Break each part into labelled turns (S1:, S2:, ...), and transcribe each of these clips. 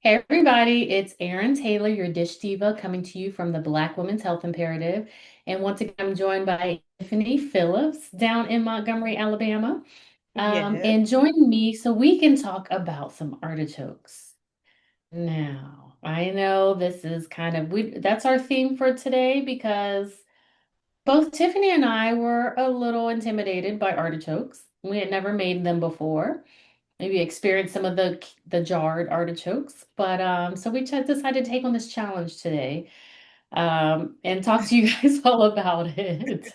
S1: Hey everybody, it's Erin Taylor, your dish diva, coming to you from the Black Women's Health Imperative. And once again, I'm joined by Tiffany Phillips down in Montgomery, Alabama.
S2: Yes.
S1: And joining me so we can talk about some artichokes. Now, I know this is kind of that's our theme for today because both Tiffany and I were a little intimidated by artichokes. We had never made them before, maybe experience some of the jarred artichokes. But so we decided to take on this challenge today and talk to you guys all about it,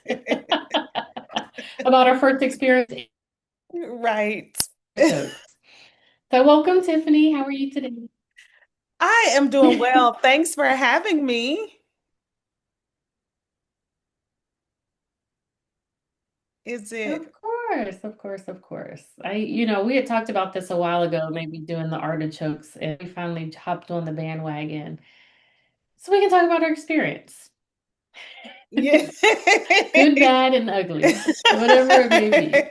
S1: about our first experience with
S2: Right.
S1: artichokes. So welcome, Tiffany. How are you today?
S2: I am doing well. Thanks for having me. Is
S1: Of
S2: it?
S1: course, of course, of course. We had talked about this a while ago, maybe doing the artichokes, and we finally hopped on the bandwagon. So we can talk about our experience.
S2: Yeah.
S1: Good, bad, and ugly, whatever it may be.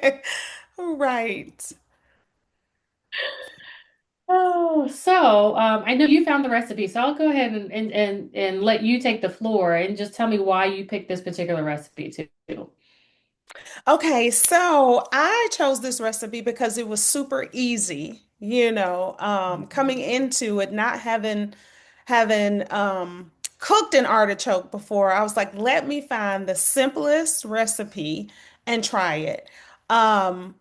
S2: Right.
S1: Oh, so I know you found the recipe, so I'll go ahead and let you take the floor and just tell me why you picked this particular recipe too.
S2: Okay, so I chose this recipe because it was super easy, coming
S1: Mhm.
S2: into it, not having cooked an artichoke before. I was like, let me find the simplest recipe and try it. Um,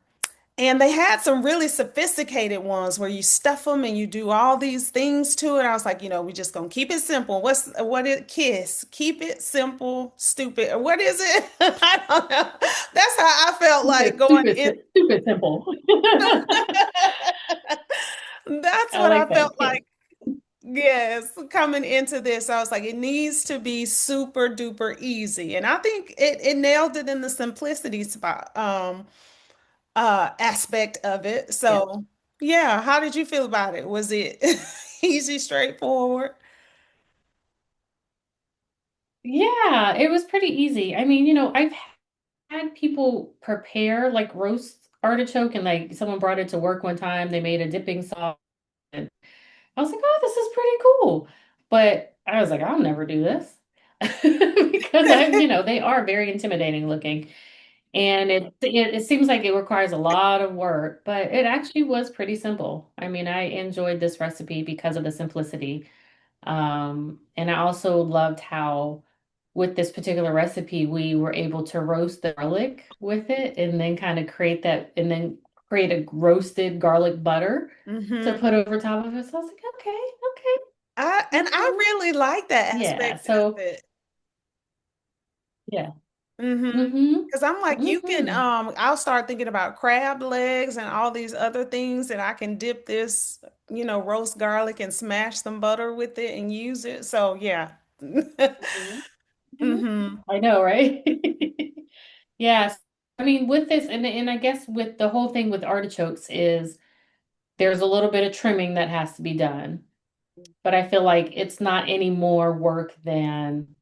S2: And they had some really sophisticated ones where you stuff them and you do all these things to it. I was like, we just gonna keep it simple. What is kiss? Keep it simple, stupid. Or what is it? I don't know. That's how I felt like
S1: Stupid,
S2: going
S1: stupid,
S2: in.
S1: stupid simple.
S2: That's
S1: I
S2: what I
S1: like
S2: felt
S1: that. Yes.
S2: like. Yes, coming into this, I was like, it needs to be super duper easy. And I think it nailed it in the simplicity spot. Aspect of it.
S1: Yes.
S2: So, yeah, how did you feel about it? Was it easy, straightforward?
S1: Yeah, it was pretty easy. I've had people prepare like roast artichoke and like someone brought it to work one time. They made a dipping sauce. And I was like, oh, this is pretty cool. But I was like, I'll never do this because they are very intimidating looking. And it seems like it requires a lot of work, but it actually was pretty simple. I mean, I enjoyed this recipe because of the simplicity. And I also loved how with this particular recipe, we were able to roast the garlic with it and then kind of create a roasted garlic butter to
S2: hmm
S1: put over top of it. So I was like, okay,
S2: and I
S1: okay.
S2: really like that
S1: Yeah.
S2: aspect of
S1: So
S2: it.
S1: yeah.
S2: hmm
S1: Mm-hmm.
S2: Because I'm like,
S1: Mm-hmm.
S2: I'll start thinking about crab legs and all these other things that I can dip this, roast garlic and smash some butter with it and use it. So, yeah.
S1: Mm-hmm. Hmm.
S2: hmm
S1: I know, right? Yes. I mean, with this, and I guess with the whole thing with artichokes is there's a little bit of trimming that has to be done. But I feel like it's not any more work than,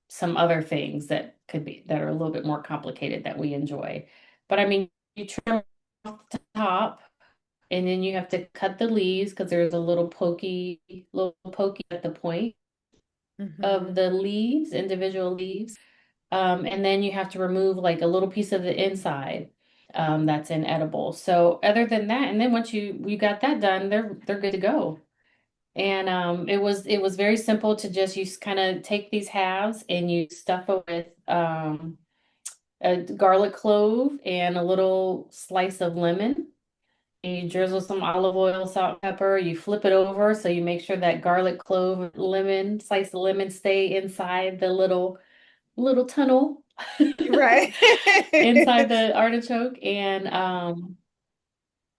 S1: some other things that are a little bit more complicated that we enjoy. But I mean, you trim off the top and then you have to cut the leaves because there's a little pokey at the point of
S2: hmm
S1: the leaves, individual leaves. And then you have to remove like a little piece of the inside that's inedible. So other than that, and then once you got that done, they're good to go. And it was very simple to just you kind of take these halves and you stuff it with a garlic clove and a little slice of lemon. And you drizzle some olive oil, salt, pepper. You flip it over so you make sure that garlic clove, lemon, slice of lemon stay inside the little tunnel
S2: Right.
S1: inside the artichoke. And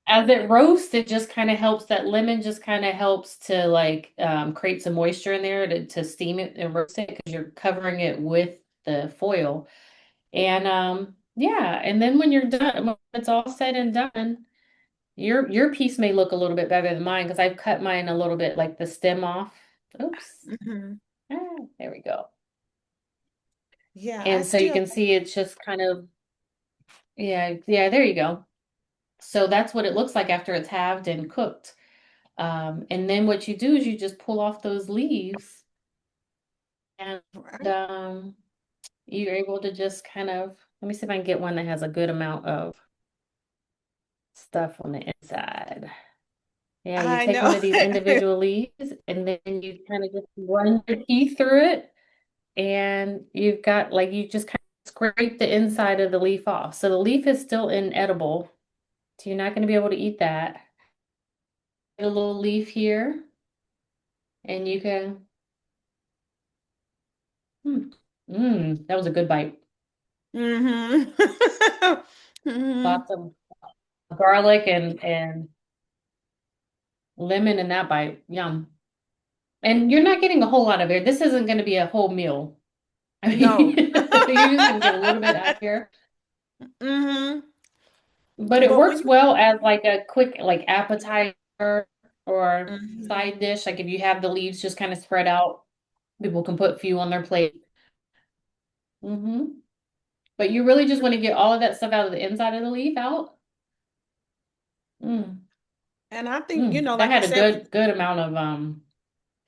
S1: as it roasts, it just kind of helps that lemon just kind of helps to like create some moisture in there to steam it and roast it because you're covering it with the foil. And yeah, and then when you're done, when it's all said and done, your piece may look a little bit better than mine because I've cut mine a little bit like the stem off. Oops.
S2: Mhm.
S1: Ah, there we go.
S2: Yeah, I
S1: And so you
S2: still
S1: can see it's just kind of, yeah, there you go. So that's what it looks like after it's halved and cooked. And then what you do is you just pull off those leaves and
S2: Right.
S1: um, you're able to just kind of, let me see if I can get one that has a good amount of stuff on the inside. Yeah, you
S2: I
S1: take
S2: know.
S1: one of these individual leaves and then you kind of just run your teeth through it and you've got like you just kind of scrape the inside of the leaf off. So the leaf is still inedible. So you're not going to be able to eat that. Get a little leaf here and you can that was a good bite.
S2: Hmm. Hmm.
S1: Lots of garlic and lemon in that bite. Yum. And you're not getting a whole lot of it. This isn't going to be a whole meal. I mean,
S2: No.
S1: you're just going to get a little bit out of here.
S2: Hmm.
S1: But it
S2: But when
S1: works
S2: you,
S1: well as like a quick like appetizer or
S2: mhm.
S1: side dish. Like if you have the leaves just kind of spread out, people can put a few on their plate. hmm But you really just want to get all of that stuff out of the inside of the leaf out. Mm,
S2: And I think,
S1: That
S2: like you
S1: had a
S2: said,
S1: good amount of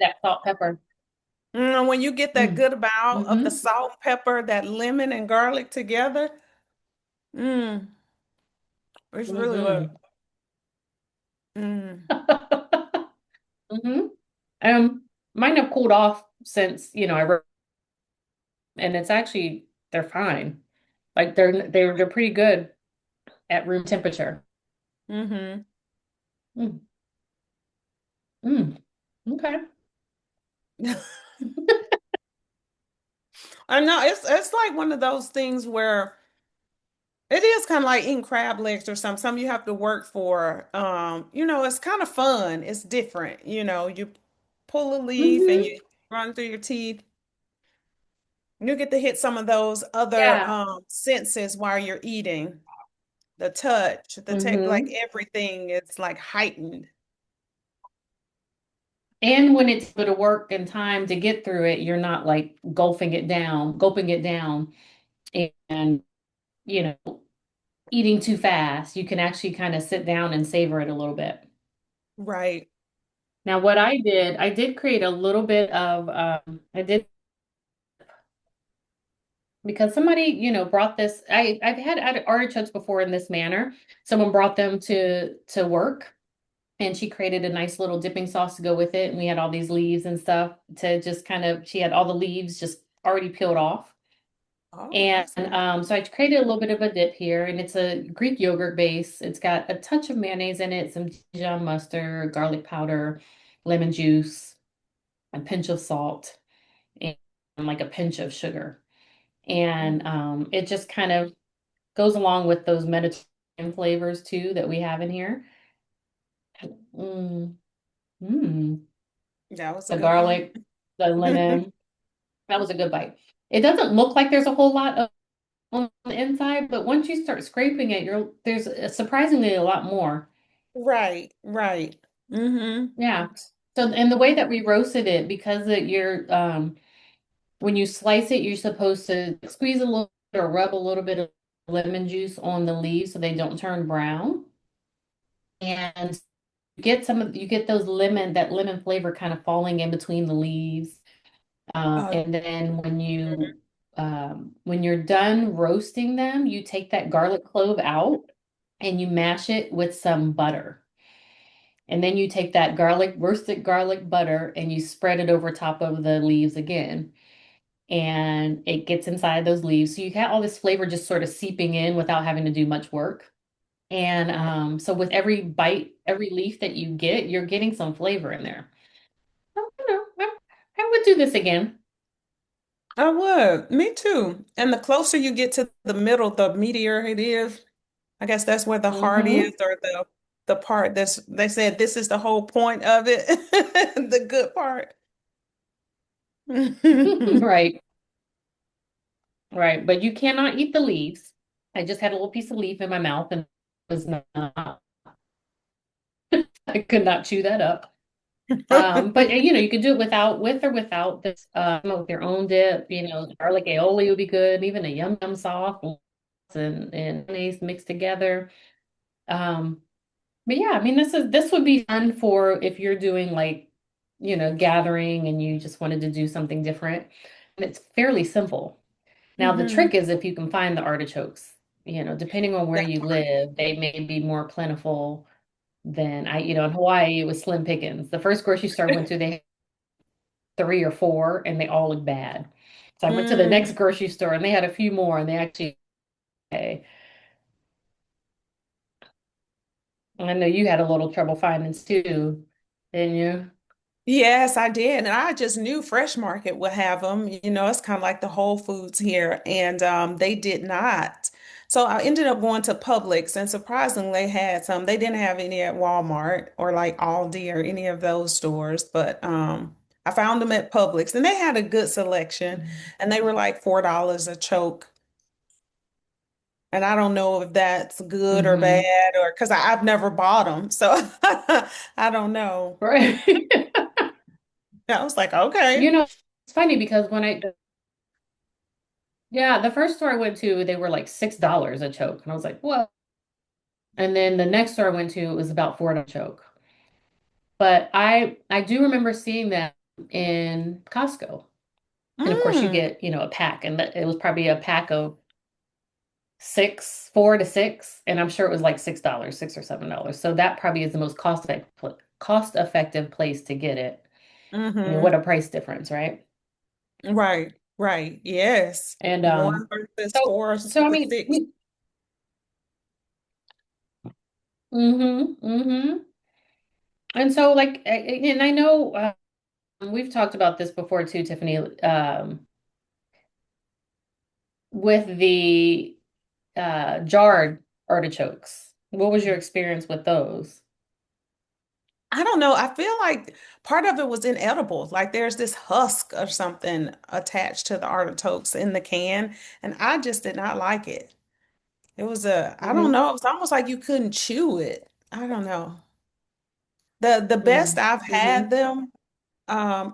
S1: that salt pepper.
S2: when you get that
S1: Mm,
S2: good amount of the
S1: hmm
S2: salt, pepper, that lemon and garlic together, mm, it's really good.
S1: hmm
S2: Mm,
S1: hmm Mine have cooled off since, I wrote, and it's actually they're fine. Like they're pretty good at room temperature.
S2: mm-hmm.
S1: Mm, mm, okay.
S2: I know it's like one of those things where it is kind of like eating crab legs or something. Some you have to work for. It's kind of fun. It's different. You pull a leaf and
S1: hmm
S2: you run through your teeth. You get to hit some of those other
S1: Yeah.
S2: senses while you're eating. The touch, the tech, like
S1: hmm
S2: everything is like heightened.
S1: And when it's a bit of work and time to get through it, you're not like gulping it down, and you know, eating too fast. You can actually kind of sit down and savor it a little bit.
S2: Right.
S1: Now, what I did create a little bit of, I did because somebody, brought this. I've had artichokes before in this manner. Someone brought them to work, and she created a nice little dipping sauce to go with it. And we had all these leaves and stuff to just kind of. She had all the leaves just already peeled off,
S2: Oh,
S1: and
S2: that's nice.
S1: so I created a little bit of a dip here, and it's a Greek yogurt base. It's got a touch of mayonnaise in it, some Dijon mustard, garlic powder, lemon juice, a pinch of salt, and like a pinch of sugar. And
S2: Mm.
S1: it just kind of goes along with those Mediterranean flavors too that we have in here. Mm, mm.
S2: That was a
S1: The
S2: good one.
S1: garlic, the lemon. That was a good bite. It doesn't look like there's a whole lot of on the inside, but once you start scraping it, there's surprisingly a lot more.
S2: Right, right. Mm-hmm.
S1: Yeah. So, and the way that we roasted it, because you're when you slice it, you're supposed to squeeze a little or rub a little bit of lemon juice on the leaves so they don't turn brown. And you get that lemon flavor kind of falling in between the leaves.
S2: Uh,
S1: And then when you're done roasting them, you take that garlic clove out and you mash it with some butter. And then you take that roasted garlic butter, and you spread it over top of the leaves again. And it gets inside those leaves. So you have all this flavor just sort of seeping in without having to do much work. And
S2: right.
S1: so with every bite, every leaf that you get, you're getting some flavor in there. I would do this again.
S2: I would. Me too. And the closer you get to the middle, the meatier it is. I guess that's where the heart is,
S1: hmm
S2: or the part that's they said this is the whole point of it. The good part.
S1: Right, right. But you cannot eat the leaves. I just had a little piece of leaf in my mouth and it was not, I could not chew that up. But you could do it with or without this, with your own dip, garlic aioli would be good, even a yum yum sauce and mayonnaise mixed together. Um, But yeah, I mean, this would be fun for if you're doing like, gathering and you just wanted to do something different. And it's fairly simple. Now, the
S2: Hmm.
S1: trick is if you can find the artichokes, depending on where
S2: That
S1: you
S2: part.
S1: live, they may be more plentiful than in Hawaii, it was slim pickings. The first grocery store I went to, they had three or four and they all looked bad. So I went to the
S2: Mm.
S1: next grocery store and they had a few more and they actually, okay. I know you had a little trouble finding too, didn't you?
S2: Yes, I did. And I just knew Fresh Market would have them. You know, it's kind of like the Whole Foods here, and they did not. So I ended up going to Publix, and surprisingly, they had some. They didn't have any at Walmart or like Aldi or any of those stores, but I found them at Publix, and they had a good selection,
S1: Mhm.
S2: and they were like $4 a choke. And I don't know if that's good or
S1: Mhm.
S2: bad or because I've never bought them, so I don't know.
S1: Right.
S2: I was like, okay.
S1: It's funny because yeah, the first store I went to, they were like $6 a choke. And I was like, well, and then the next store I went to, it was about $4 a choke. But I do remember seeing them in Costco. And of course you
S2: Mm.
S1: get, a pack and it was probably a pack of six, 4 to 6, and I'm sure it was like $6, $6 or $7. So that probably is the most cost effective place to get it. I mean, what
S2: Hmm.
S1: a price difference, right?
S2: Right, right. Yes.
S1: And
S2: One versus
S1: so
S2: four
S1: so I
S2: to
S1: mean,
S2: six.
S1: mm-hmm. And so like and I know we've talked about this before too, Tiffany, with the jarred artichokes. What was your experience with those?
S2: I don't know. I feel like part of it was inedible. Like there's this husk or something attached to the artichokes in the can, and I just did not like it. I don't
S1: Mm-hmm.
S2: know, it was almost like you couldn't chew it. I don't know. The best I've had
S1: Mm-hmm.
S2: them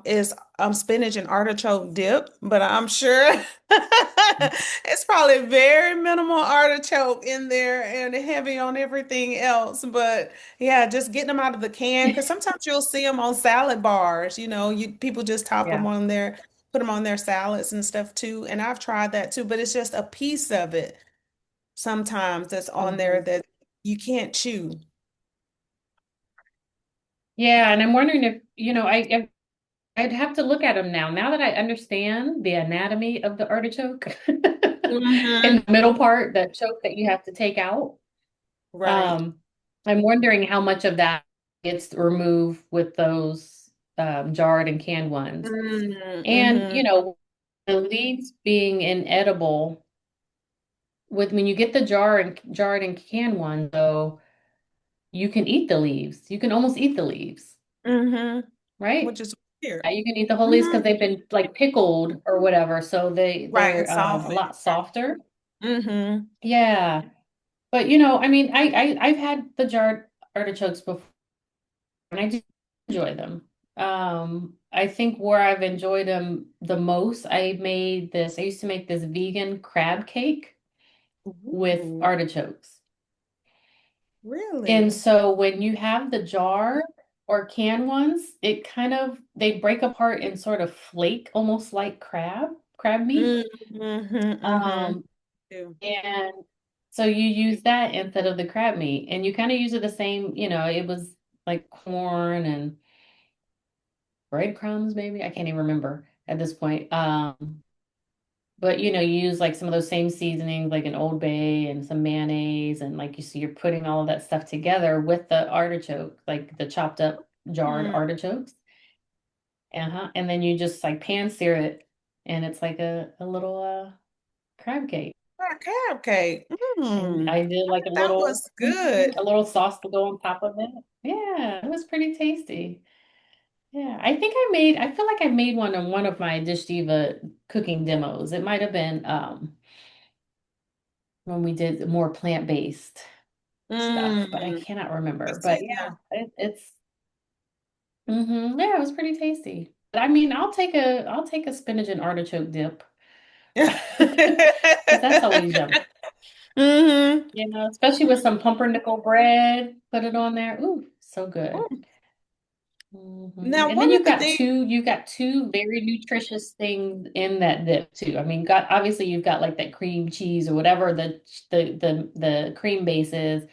S2: is spinach and artichoke dip, but I'm sure it's probably very minimal artichoke in there and heavy on everything else. But yeah, just getting them out of the can because sometimes you'll see them on salad bars. You know, you people just top them
S1: Yeah.
S2: on their put them on their salads and stuff too. And I've tried that too, but it's just a piece of it sometimes that's on there
S1: Mm-hmm.
S2: that you can't chew.
S1: Yeah, and I'm wondering if, I'd have to look at them now. Now that I understand the anatomy of the artichoke in
S2: Hmm.
S1: the middle part, the choke that you have to take out,
S2: Right.
S1: um, I'm wondering how much of that gets removed with those jarred and canned ones. And,
S2: Mm-hmm.
S1: the leaves being inedible when you get the jarred and canned one, though, you can eat the leaves. You can almost eat the leaves,
S2: Hmm.
S1: right?
S2: Which is weird.
S1: You can eat the whole leaves
S2: Hmm.
S1: because they've been like pickled or whatever, so
S2: Right,
S1: they're
S2: and
S1: a
S2: softened.
S1: lot softer.
S2: Hmm.
S1: Yeah, but I mean, I've had the jarred artichokes before, and I do enjoy them. I think where I've enjoyed them the most, I used to make this vegan crab cake with
S2: Ooh,
S1: artichokes. And
S2: really?
S1: so when you have the jar or can ones, they break apart and sort of flake, almost like crab meat.
S2: Mm-hmm.
S1: Um, and so you use that instead of the crab meat, and you kind of use it the same, it was like corn and breadcrumbs, maybe. I can't even remember at this point. But you use like some of those same seasonings, like an Old Bay and some mayonnaise, and like you see, you're putting all of that stuff together with the artichoke, like the chopped up jarred
S2: Mm-hmm.
S1: artichokes. Uh-huh. And then you just like pan sear it, and it's like a little crab cake.
S2: Crab cake.
S1: And
S2: Mm.
S1: I did like a
S2: That
S1: little
S2: was good.
S1: a little sauce to go on top of it. Yeah, it was pretty tasty. Yeah, I feel like I made one on one of my Dish Diva cooking demos. It might have been when we did more plant-based stuff, but I
S2: Mm.
S1: cannot remember.
S2: But
S1: But
S2: see
S1: yeah,
S2: now.
S1: yeah, it was pretty tasty. But I mean, I'll take a spinach and artichoke dip because that's always yummy.
S2: Mm-hmm.
S1: Especially with some pumpernickel bread, put it on there. Ooh, so good.
S2: Now,
S1: And then
S2: one of the things,
S1: you've got two very nutritious things in that dip too. I mean, got obviously you've got like that cream cheese or whatever the cream base is,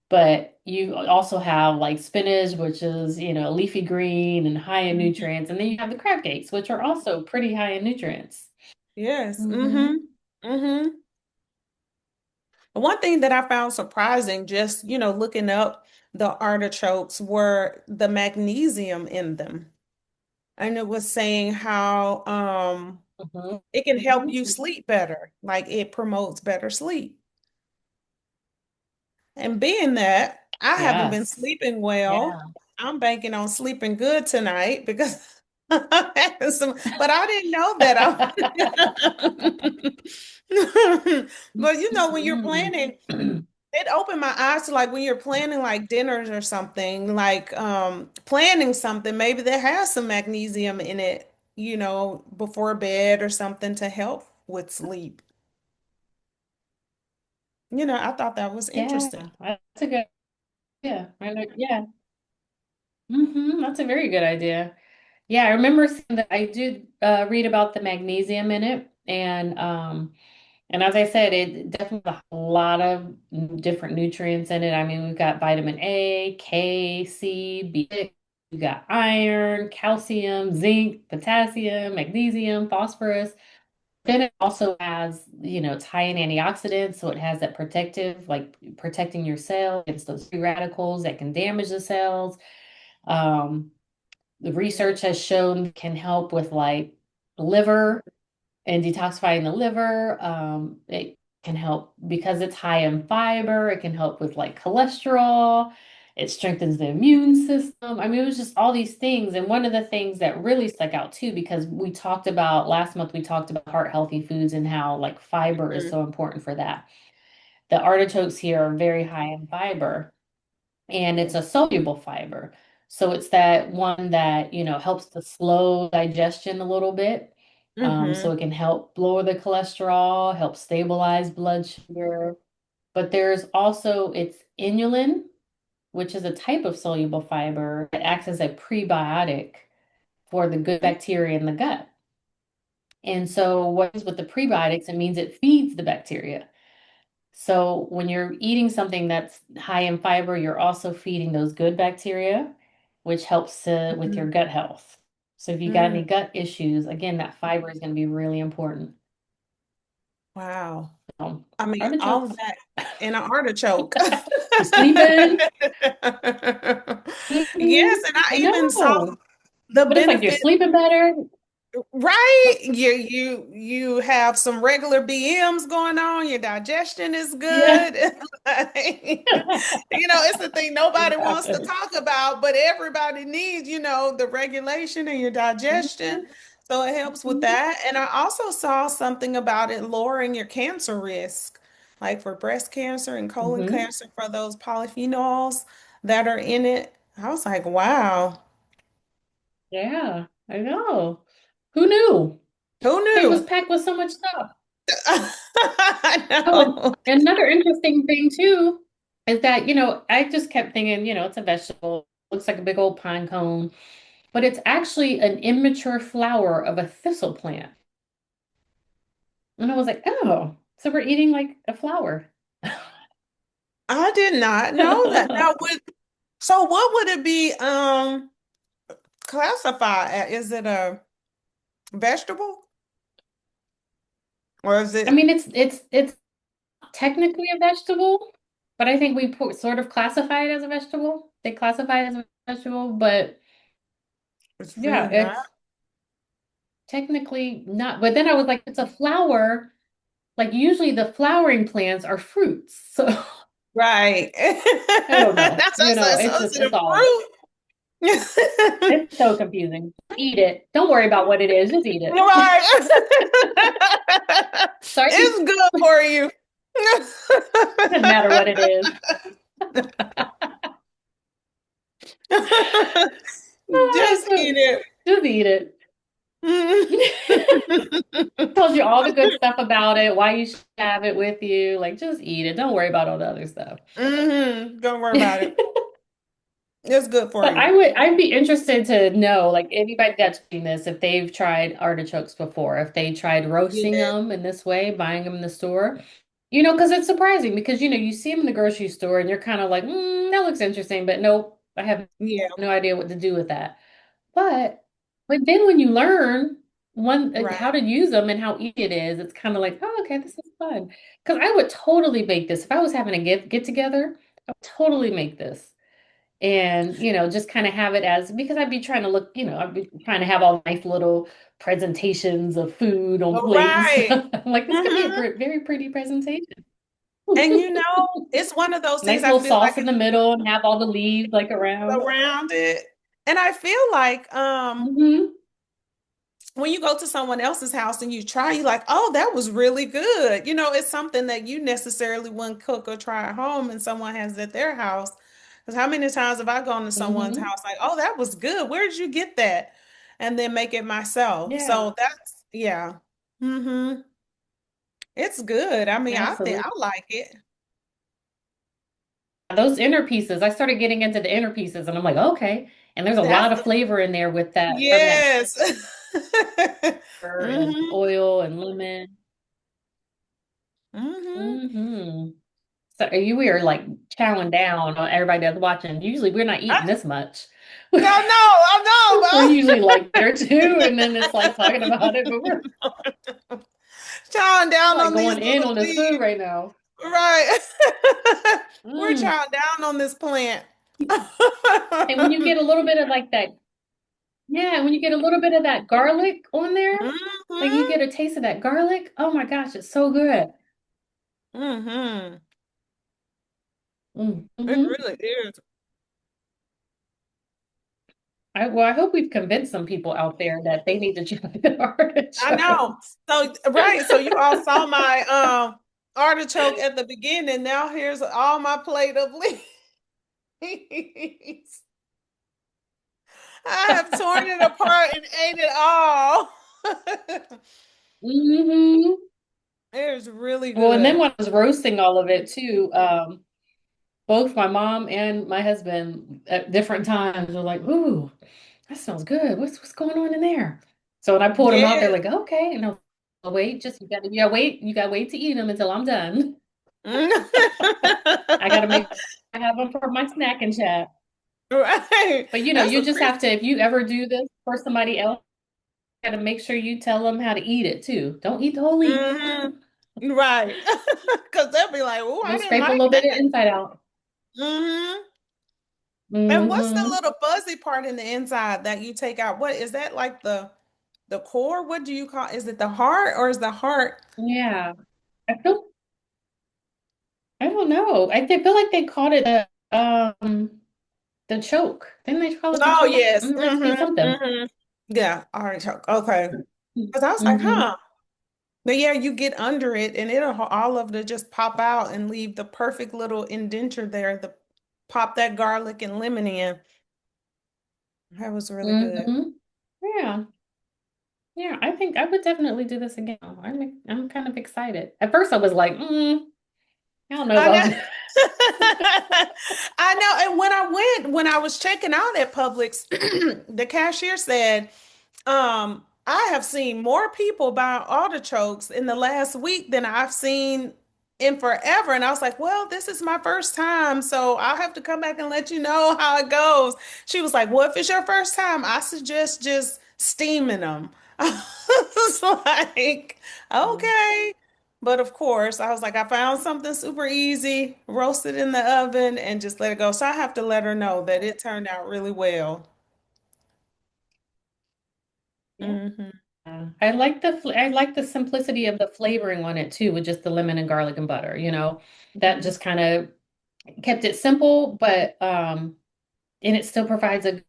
S1: but you also have like spinach, which is, leafy green and high in nutrients, and then you have the crab cakes, which are also pretty high in nutrients.
S2: yes,
S1: Hmm.
S2: mm-hmm. One thing that I found surprising, just, looking up the artichokes, were the magnesium in them. And it was saying how
S1: Hmm.
S2: it can help you sleep better, like it promotes better sleep. And being that I haven't been
S1: Yes.
S2: sleeping
S1: Yeah.
S2: well, I'm banking on sleeping good tonight because I had but I didn't know that. But when you're
S1: Mhm.
S2: planning, it opened my eyes to, like, when you're planning like dinners or something, like planning something, maybe that has some magnesium in it, before bed or something to help with sleep. I thought that was
S1: Yeah,
S2: interesting.
S1: that's a good, yeah. I know, yeah. That's a very good idea. Yeah, I remember seeing that I did read about the magnesium in it, and as I said, it definitely has a lot of different nutrients in it. I mean, we've got vitamin A, K, C, B6, we've got iron, calcium, zinc, potassium, magnesium, phosphorus. Then it also has, it's high in antioxidants, so it has that protective, like protecting your cell against those free radicals that can damage the cells. Um, the
S2: Yeah.
S1: research has shown can help with like liver and detoxifying the liver. It can help because it's high in fiber. It can help with like cholesterol. It strengthens the immune system. I mean, it was just all these things. And one of the things that really stuck out too, because we talked about last month, we talked about heart healthy foods and how like fiber is
S2: Mhm.
S1: so important for that. The artichokes here are very high in fiber, and it's
S2: Yeah.
S1: a soluble fiber. So it's that one that, helps to slow digestion a little bit. So
S2: Hmm.
S1: it can help lower the cholesterol, help stabilize blood sugar. But there's also it's inulin, which is a type of soluble fiber that acts as a prebiotic for the good bacteria in the gut. And so what is with the prebiotics? It means it feeds the bacteria. So when you're eating something that's high in fiber, you're also feeding those good bacteria, which helps with your
S2: Hmm.
S1: gut health. So if you got any gut issues, again, that fiber is going to be really important.
S2: Wow.
S1: So,
S2: I mean, all of
S1: artichokes.
S2: that in an artichoke.
S1: You sleeping?
S2: Yes, and I
S1: I
S2: even saw
S1: know.
S2: the
S1: But it's like you're
S2: benefit.
S1: sleeping better.
S2: Right. You have some regular BMs going on. Your digestion is
S1: Yeah.
S2: good. Like, it's the thing nobody wants to
S1: Exactly.
S2: talk about, but everybody needs, the regulation in your digestion.
S1: Mhm.
S2: So it helps with
S1: Mhm.
S2: that. And I also saw something about it lowering your cancer risk, like for breast cancer and colon
S1: Mhm.
S2: cancer, for those polyphenols that are in it. I was like, wow,
S1: Yeah, I know. Who knew?
S2: who
S1: It was
S2: knew?
S1: packed with so much stuff.
S2: I
S1: Oh, and
S2: know.
S1: another interesting thing too is that, I just kept thinking, it's a vegetable, looks like a big old pine cone, but it's actually an immature flower of a thistle plant. And I was like, oh, so we're eating like a flower.
S2: I did not know that. Now, so what would it be classified as? Is it a vegetable or is
S1: I
S2: it
S1: mean, it's technically a vegetable, but I think we sort of classify it as a vegetable. They classify it as a vegetable, but
S2: it's
S1: yeah,
S2: really not?
S1: it's technically not. But then I was like, it's a flower. Like usually the flowering plants are fruits. So
S2: Right.
S1: I don't know.
S2: That's what I said. So is
S1: It's
S2: it a fruit?
S1: it's so confusing. Eat it. Don't worry about what it is. Just eat it.
S2: Right.
S1: Sorry,
S2: It's good for you.
S1: doesn't matter what it is.
S2: Just eat it.
S1: Just eat it. Tells you all the good stuff about it, why you should have it with you. Like, just eat it. Don't worry about all the other stuff.
S2: Don't worry about it. It's good for
S1: But
S2: you.
S1: I'd be interested to know, like anybody that's doing this, if they've tried artichokes before, if they tried roasting
S2: Yeah.
S1: them in this way, buying them in the store. Because it's surprising because you see them in the grocery store and you're kind of like, that looks interesting, but nope, I have
S2: Yeah.
S1: no idea what to do with that. But but then when you learn how
S2: Right.
S1: to use them and how easy it is, it's kind of like, oh, okay, this is fun. Because I would totally make this if I was having a get together. I would totally make this and just kind of have it as because I'd be trying to look, I'd be trying to have all nice little presentations of food on
S2: All
S1: plate and
S2: right.
S1: stuff. I'm like, this could be a
S2: hmm
S1: very pretty presentation.
S2: And it's one of those things
S1: Nice
S2: I
S1: little
S2: feel like
S1: sauce in the middle and have all the leaves like
S2: it's
S1: around.
S2: around it. And I feel like
S1: Hmm.
S2: when you go to someone else's house and you try, you're like, oh, that was really good. It's something that you necessarily wouldn't cook or try at home and someone has it at their house. Because how many times have I gone to someone's
S1: Hmm.
S2: house like, oh, that was good. Where did you get that? And then make it myself.
S1: Yeah,
S2: So that's, yeah. hmm It's good. I mean, I think
S1: absolutely.
S2: I like it.
S1: Those inner pieces, I started getting into the inner pieces and I'm like, okay. And there's a
S2: That's
S1: lot of flavor in there with that from that
S2: yes.
S1: sugar and
S2: hmm
S1: oil and lemon.
S2: hmm
S1: Hmm. So we are like chowing down on everybody that's watching. Usually we're not eating this much. We're
S2: I know,
S1: usually like there too, and then it's like talking about it, but we're
S2: chowing down
S1: like
S2: on these
S1: going in
S2: little
S1: on this food
S2: leaves.
S1: right now.
S2: Right. We're
S1: Mm.
S2: chowing down on this plant.
S1: And when you get a little bit of like that, yeah, when you get a little bit of that garlic on there, like you
S2: hmm
S1: get a taste of that garlic. Oh my gosh, it's so good.
S2: hmm It
S1: Mm-hmm.
S2: really is.
S1: I hope we've convinced some people out there that they need to try the
S2: I know.
S1: artichokes.
S2: So right. So you all saw my artichoke at the beginning. Now here's all my plate of leaves. I have torn it apart and ate it all.
S1: Hmm.
S2: It was really
S1: Well, and then
S2: good.
S1: when I was roasting all of it too, both my mom and my husband at different times were like, "Ooh, that smells good. What's going on in there?" So when I pulled them out, they're
S2: Yes.
S1: like, "Okay." And I was like, "Wait, just you gotta wait to eat them until I'm done. I gotta make I have them for my snack and chat."
S2: Right.
S1: But
S2: That's
S1: you
S2: a
S1: just have to, if you ever do this for somebody else, you gotta make sure you tell them how to eat it too. Don't eat the whole leaf.
S2: Right. Because they'll be like, oh, I
S1: Just
S2: didn't
S1: scrape a
S2: like
S1: little bit of
S2: that.
S1: inside out.
S2: hmm And what's the
S1: Hmm.
S2: little fuzzy part in the inside that you take out? What is that like the core? What do you call? Is it the heart or is the heart?
S1: Yeah. I feel I don't know. Feel like they called it the choke. Didn't they call it the
S2: Oh,
S1: choke
S2: yes.
S1: in the recipe? Something.
S2: Yeah, artichoke. Okay. Because I was like,
S1: Hmm.
S2: huh. But yeah, you get under it and it'll all of it just pop out and leave the perfect little indenture there. The pop that garlic and lemon in. That was really good.
S1: Hmm. Yeah. Yeah. I think I would definitely do this again. I'm kind of excited. At first I was like, I don't know
S2: I
S1: about
S2: know.
S1: this.
S2: I know. And when I was checking out at Publix, the cashier said, I have seen more people buy artichokes in the last week than I've seen in forever. And I was like, well, this is my first time, so I'll have to come back and let you know how it goes. She was like, well, if it's your first time, I suggest just steaming them. I was like, okay. But of course, I was like, I found something super easy, roast it in the oven and just let it go. So I have to let her know that it turned out really well.
S1: Yeah.
S2: hmm
S1: I like the simplicity of the flavoring on it too, with just the lemon and garlic and butter, That just kind of kept it simple, but and it still provides a good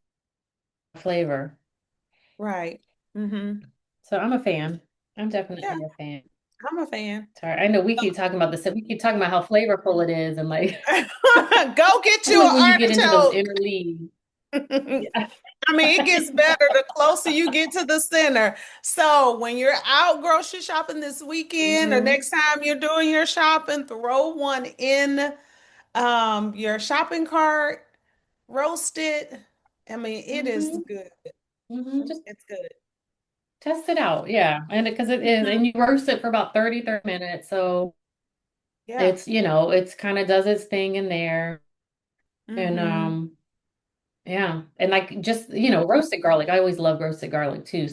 S1: flavor.
S2: Right. hmm
S1: So I'm a fan. I'm
S2: Yeah,
S1: definitely a fan.
S2: I'm a fan.
S1: Sorry, I know we keep talking about this. We keep talking about how flavorful it is, and like,
S2: Go get you
S1: like
S2: an
S1: when you get into those
S2: artichoke.
S1: inner leaves. Yeah.
S2: I mean, it gets better the closer you get to the center. So when you're out grocery shopping this weekend or
S1: Hmm.
S2: next time you're doing your shopping, throw one in your shopping cart, roast it. I mean, it is
S1: Hmm.
S2: good.
S1: Just
S2: It's good.
S1: test it out. Yeah. And because it is,
S2: Mhm.
S1: and you roast it for about 30 minutes. So
S2: Yeah.
S1: it's, it's kind of does its thing in there. And
S2: Hmm.
S1: yeah. And like just, roasted garlic. I always love roasted garlic too.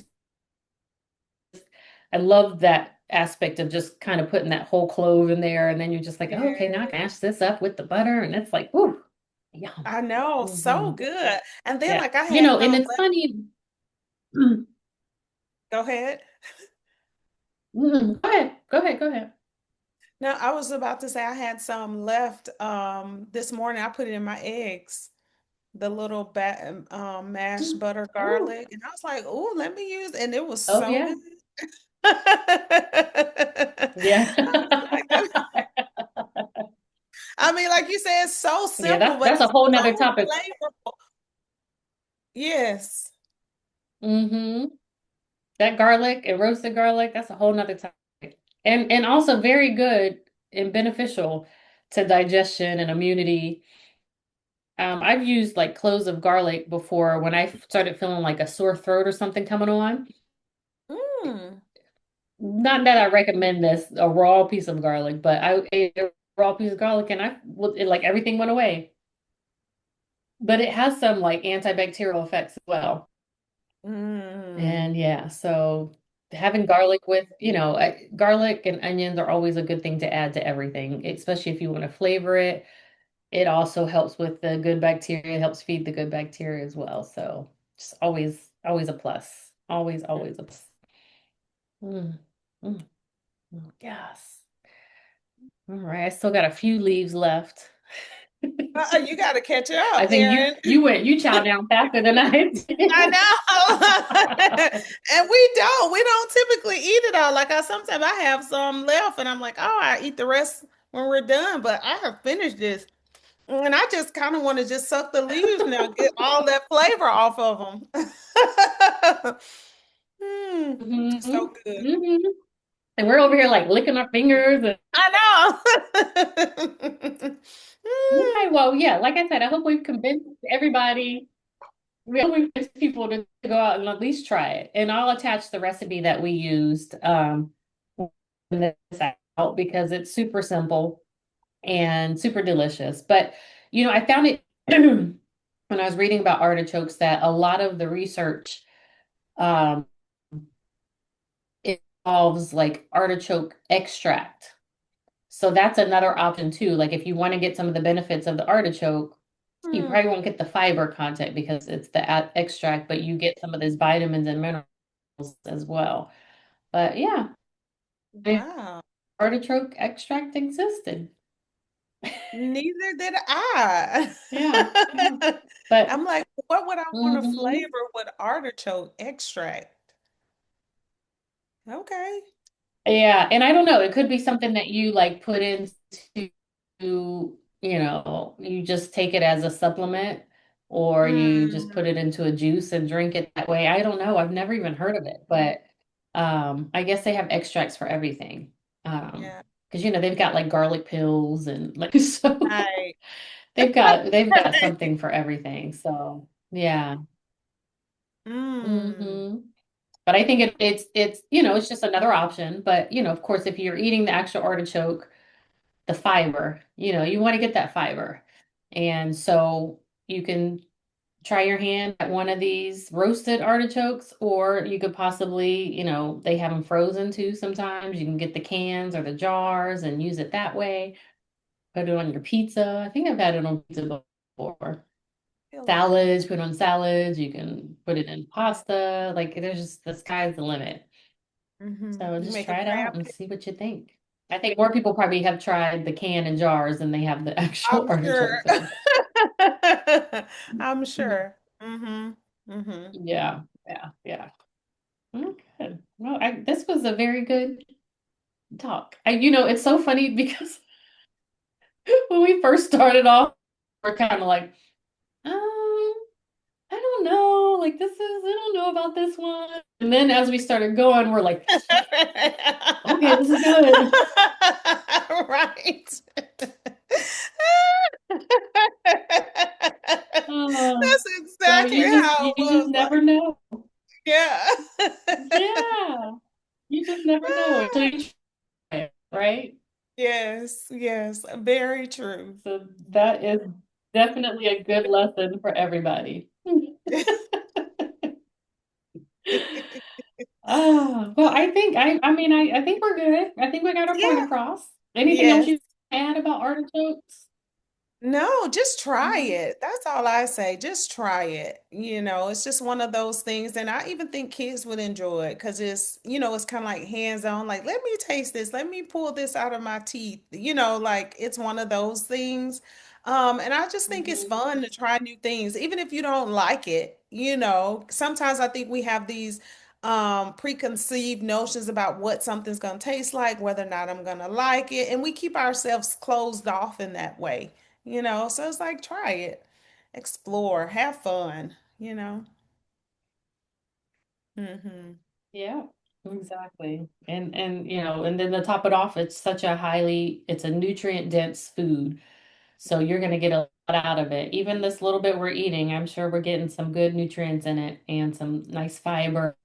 S1: I love that aspect of just kind of putting that whole clove in there. And then you're just like, oh, okay, now I can
S2: Yeah.
S1: mash this up with the butter. And it's like, ooh, yum.
S2: I know, so
S1: Hmm.
S2: good. And then
S1: Yeah.
S2: like I had
S1: And
S2: some
S1: it's
S2: left.
S1: funny.
S2: Go ahead.
S1: Go ahead. Go ahead. Go ahead.
S2: No, I was about to say I had some left this morning. I put it in my eggs, the little mashed butter
S1: Ooh.
S2: garlic. And I was like, oh, let me use, and it was
S1: Oh,
S2: so
S1: yeah.
S2: good. I
S1: Yeah.
S2: was like, I mean, like you said, it's so
S1: Yeah,
S2: simple,
S1: that's
S2: but
S1: that's a
S2: it's
S1: whole nother
S2: so
S1: topic.
S2: flavorful. Yes.
S1: Hmm. That garlic and roasted garlic, that's a whole nother topic. And also very good and beneficial to digestion and immunity. I've used like cloves of garlic before when I started feeling like a sore throat or something coming on.
S2: Mm.
S1: Not that I recommend this, a raw piece of garlic, but I ate a raw piece of garlic and like everything went away. But it has some like antibacterial effects as well.
S2: Mm.
S1: And yeah, so having garlic with, garlic and onions are always a good thing to add to everything, especially if you want to flavor it. It also helps with the good bacteria, helps feed the good bacteria as well. So just always a plus. Always a plus. Mm, mm, yes. All right. I still got a few leaves left.
S2: You got to catch up,
S1: I think
S2: Erin.
S1: you chowed down faster than I
S2: I
S1: did.
S2: know. And we don't typically eat it all. Like sometimes I have some left and I'm like, oh, I eat the rest when we're done. But I have finished this. And I just kind of want to just suck the leaves now, get all that flavor off of them.
S1: Hmm.
S2: So good.
S1: Hmm. And we're over here like licking our fingers. And,
S2: I know.
S1: okay, well, yeah, like I said, I hope we've convinced everybody. We hope we've convinced people to go out and at least try it. And I'll attach the recipe that we used in this out because it's super simple and super delicious. But I found it when I was reading about artichokes that a lot of the research um, involves like artichoke extract. So that's another option too. Like if you want to get some of the benefits of the artichoke, you
S2: Hmm.
S1: probably won't get the fiber content because it's the extract, but you get some of those vitamins and minerals as well. But yeah, the
S2: Wow.
S1: artichoke extract existed.
S2: Neither did I.
S1: Yeah, yeah. But
S2: I'm like, what would I want to
S1: mhm.
S2: flavor with artichoke extract? Okay.
S1: Yeah, and I don't know, it could be something that you like put into, you just take it as a supplement or you just put it
S2: Mm,
S1: into a juice and drink it that way. I don't know. I've never even heard of it, but I guess they have extracts for everything.
S2: yeah.
S1: Because they've got like garlic pills and like so
S2: Right.
S1: they've got something for everything. So, yeah.
S2: Mm,
S1: Hmm. But I think it's just another option. But of course, if you're eating the actual artichoke, the fiber, you want to get that fiber. And so you can try your hand at one of these roasted artichokes, or you could possibly, they have them frozen too sometimes. You can get the cans or the jars and use it that way. Put it on your pizza. I think I've had it on pizza before.
S2: feel like I
S1: Salads, put it on salads. You can put it in pasta. Like there's just the sky's the limit. So
S2: You
S1: just
S2: make a
S1: try it
S2: crab
S1: out and
S2: cake.
S1: see what you think. I think more people probably have tried the can and jars than they have the actual
S2: I'm sure.
S1: artichoke though.
S2: I'm
S1: Mhm.
S2: sure. Mm-hmm.
S1: Yeah, yeah, yeah. Okay. Well, this was a very good talk. It's so funny because when we first started off, we're kind of like, um, like I don't know about this one. And then as we started going, we're like, okay, this is good.
S2: Right.
S1: Uh,
S2: That's
S1: so
S2: exactly how
S1: you
S2: it
S1: just
S2: was.
S1: never
S2: Like,
S1: know.
S2: yeah.
S1: Yeah, you just never know until you try it, right?
S2: Yes, yes, very true.
S1: So that is definitely a good lesson for everybody. Oh, well, I think we're good. I think we got our point
S2: Yeah,
S1: across. Anything else
S2: yes.
S1: you add about artichokes?
S2: No, just try
S1: Mhm.
S2: it. That's all I say. Just try it. It's just one of those things. And I even think kids would enjoy it because it's kind of like hands-on. Like, let me taste this. Let me pull this out of my teeth. Like it's one of those things. And I just think it's
S1: Mhm.
S2: fun to try new things, even if you don't like it. Sometimes I think we have these preconceived notions about what something's going to taste like, whether or not I'm going to like it. And we keep ourselves closed off in that way. So it's like try it, explore, have fun. Hmm.
S1: Yeah, exactly. And then to top it off, it's a nutrient dense food. So you're going to get a lot out of it. Even this little bit we're eating, I'm sure we're getting some good nutrients in it and some nice fiber.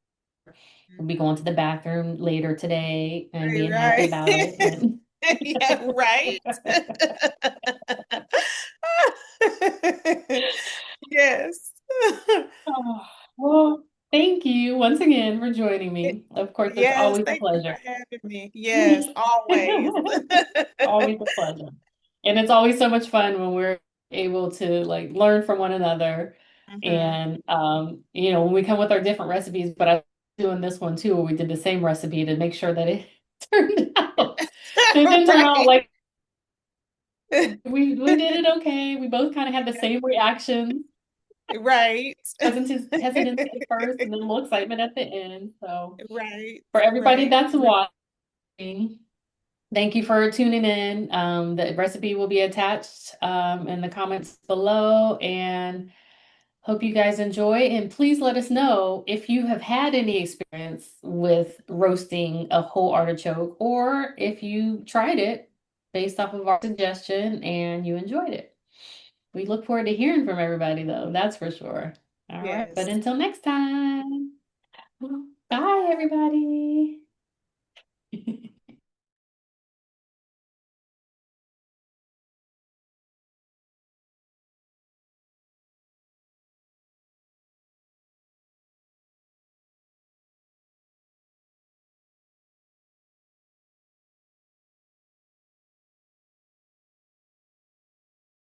S1: We'll be going to the bathroom later today and being happy
S2: Right,
S1: about it.
S2: right.
S1: And
S2: Yeah, right. Yes.
S1: oh, well, thank you once again for joining me. Of course, it's
S2: Yes,
S1: always a
S2: thank you for
S1: pleasure.
S2: having me. Yes, always.
S1: Always a pleasure. And it's always so much fun when we're able to like learn from one another.
S2: Hmm.
S1: And when we come with our different recipes, but I'm doing this one too, where we did the same recipe to make sure that it turned out. It didn't turn out
S2: Right.
S1: like we did it okay. We both kind of had the same reaction.
S2: Right.
S1: Hesitancy at first and then a little excitement at the end. So
S2: Right.
S1: for everybody
S2: Right.
S1: that's watching, thank you for tuning in. The recipe will be attached in the comments below, and hope you guys enjoy. And please let us know if you have had any experience with roasting a whole artichoke or if you tried it based off of our suggestion and you enjoyed it. We look forward to hearing from everybody, though, that's for sure. All right, but
S2: Yes.
S1: until next time, bye, everybody.